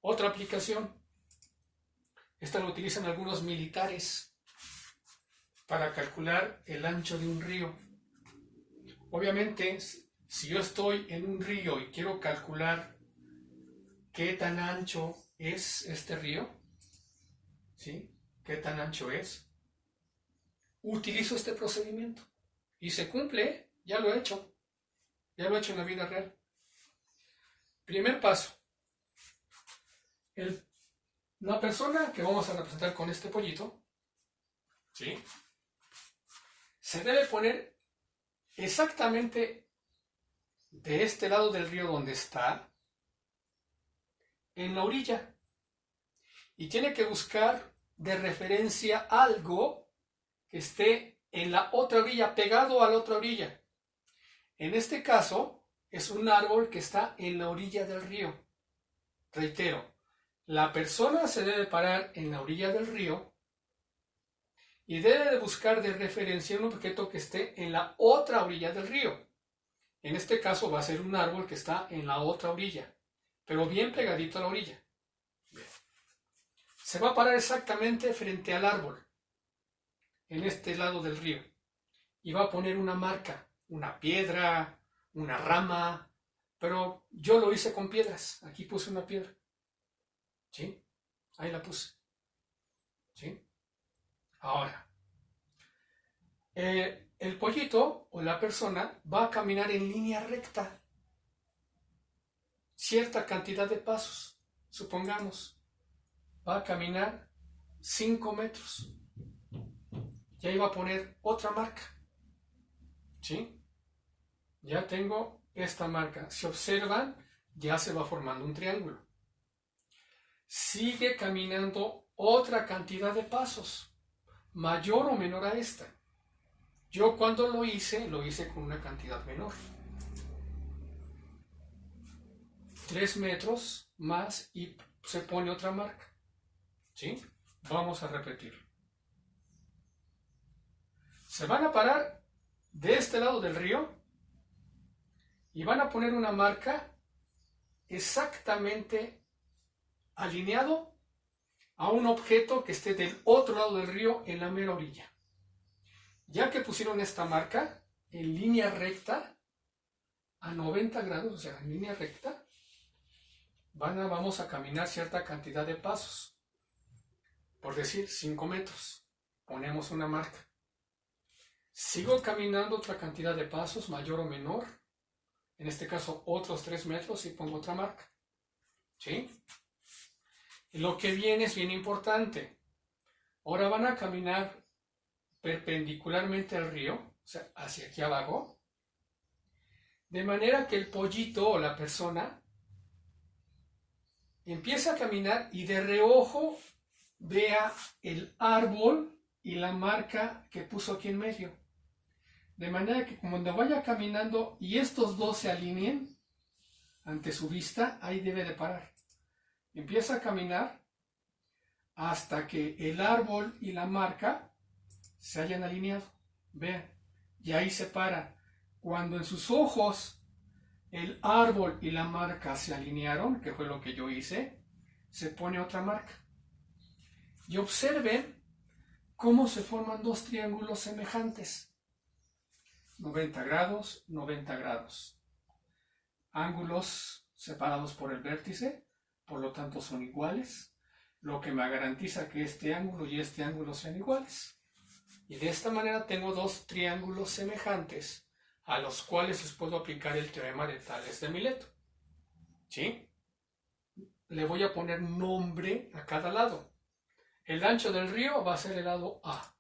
Otra aplicación, esta lo utilizan algunos militares para calcular el ancho de un río. Obviamente, si yo estoy en un río y quiero calcular qué tan ancho es este río, ¿sí? ¿Qué tan ancho es? Utilizo este procedimiento y se cumple, ya lo he hecho. Ya lo he hecho en la vida real. Primer paso. La persona que vamos a representar con este pollito ¿sí? Se debe poner exactamente de este lado del río donde está, en la orilla. Y tiene que buscar de referencia algo que esté en la otra orilla, pegado a la otra orilla. En este caso, es un árbol que está en la orilla del río. Reitero, la persona se debe parar en la orilla del río y debe de buscar de referencia un objeto que esté en la otra orilla del río. En este caso va a ser un árbol que está en la otra orilla, pero bien pegadito a la orilla. Bien. Se va a parar exactamente frente al árbol, en este lado del río, y va a poner una marca, una piedra, una rama, pero yo lo hice con piedras. Aquí puse una piedra, ¿sí? Ahí la puse, ¿sí? Ahora, el pollito o la persona va a caminar en línea recta, cierta cantidad de pasos, supongamos, va a caminar 5 metros, y ahí va a poner otra marca, ¿sí? Ya tengo esta marca. Si observan, ya se va formando un triángulo. Sigue caminando otra cantidad de pasos, mayor o menor a esta. Yo cuando lo hice con una cantidad menor. 3 metros más y se pone otra marca, ¿sí? Vamos a repetirlo. Se van a parar de este lado del río y van a poner una marca exactamente alineado a un objeto que esté del otro lado del río en la mera orilla. Ya que pusieron esta marca en línea recta a 90 grados, o sea, en línea recta, vamos a caminar cierta cantidad de pasos, por decir 5 metros, ponemos una marca. Sigo caminando otra cantidad de pasos, mayor o menor, en este caso otros 3 metros y pongo otra marca, ¿sí? Y lo que viene es bien importante. Ahora van a caminar perpendicularmente al río, o sea, hacia aquí abajo, de manera que el pollito o la persona empieza a caminar y de reojo vea el árbol y la marca que puso aquí en medio. De manera que cuando vaya caminando y estos dos se alineen ante su vista, ahí debe de parar. Empieza a caminar hasta que el árbol y la marca se hayan alineado. Vean, y ahí se para. Cuando en sus ojos el árbol y la marca se alinearon, que fue lo que yo hice, se pone otra marca. Y observen cómo se forman dos triángulos semejantes. 90 grados, 90 grados. Ángulos separados por el vértice, por lo tanto son iguales, lo que me garantiza que este ángulo y este ángulo sean iguales. Y de esta manera tengo dos triángulos semejantes a los cuales les puedo aplicar el teorema de Tales de Mileto. ¿Sí? Le voy a poner nombre a cada lado. El ancho del río va a ser el lado A.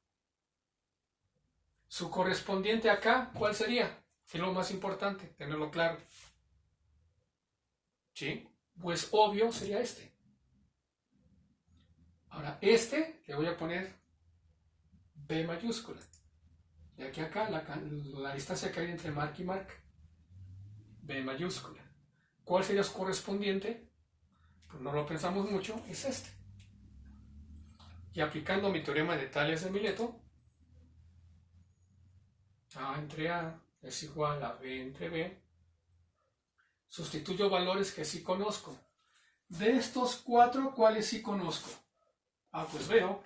Su correspondiente acá, ¿cuál sería? Es lo más importante, tenerlo claro. ¿Sí? Pues obvio sería este. Ahora, este le voy a poner B mayúscula. De aquí a acá, la distancia que hay entre marca y marca. B mayúscula. ¿Cuál sería su correspondiente? Pues no lo pensamos mucho, es este. Y aplicando mi teorema de Tales de Mileto, A entre A es igual a B entre B. Sustituyo valores que sí conozco. De estos 4, ¿cuáles sí conozco? Pues veo,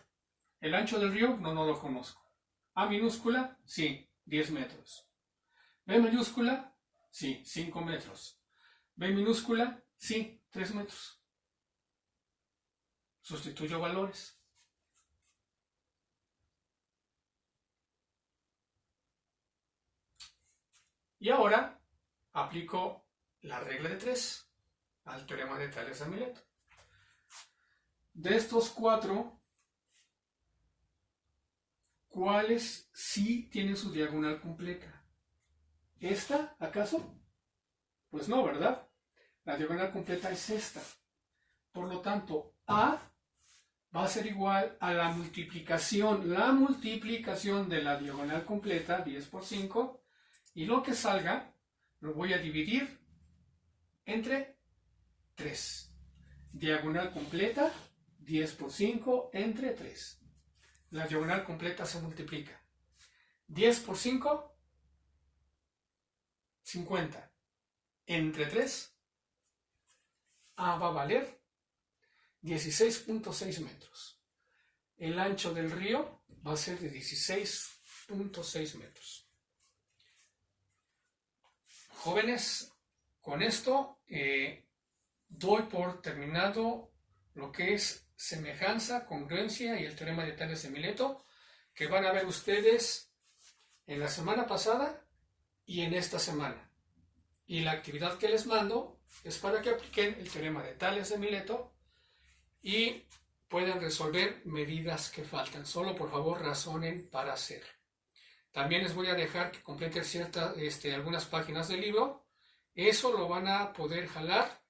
el ancho del río no lo conozco. A minúscula, sí, 10 metros. B mayúscula, sí, 5 metros. B minúscula, sí, 3 metros. Sustituyo valores. Y ahora aplico la regla de 3 al teorema de Tales de Mileto. De estos 4, ¿cuáles sí tienen su diagonal completa? ¿Esta, acaso? Pues no, ¿verdad? La diagonal completa es esta. Por lo tanto, A va a ser igual a la multiplicación de la diagonal completa, 10 por 5, y lo que salga lo voy a dividir entre 3. Diagonal completa, 10 por 5 entre 3. La diagonal completa se multiplica. 10 por 5, 50. Entre 3, A va a valer 16.6 metros. El ancho del río va a ser de 16.6 metros. Jóvenes, con esto doy por terminado lo que es semejanza, congruencia y el teorema de Tales de Mileto, que van a ver ustedes en la semana pasada y en esta semana. Y la actividad que les mando es para que apliquen el teorema de Tales de Mileto y puedan resolver medidas que faltan. Solo por favor razonen para hacer. También les voy a dejar que completen algunas páginas del libro. Eso lo van a poder jalar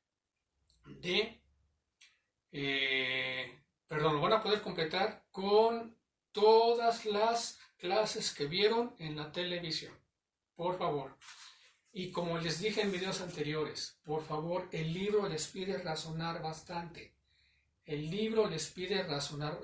lo van a poder completar con todas las clases que vieron en la televisión. Por favor. Y como les dije en videos anteriores, por favor, el libro les pide razonar bastante. El libro les pide razonar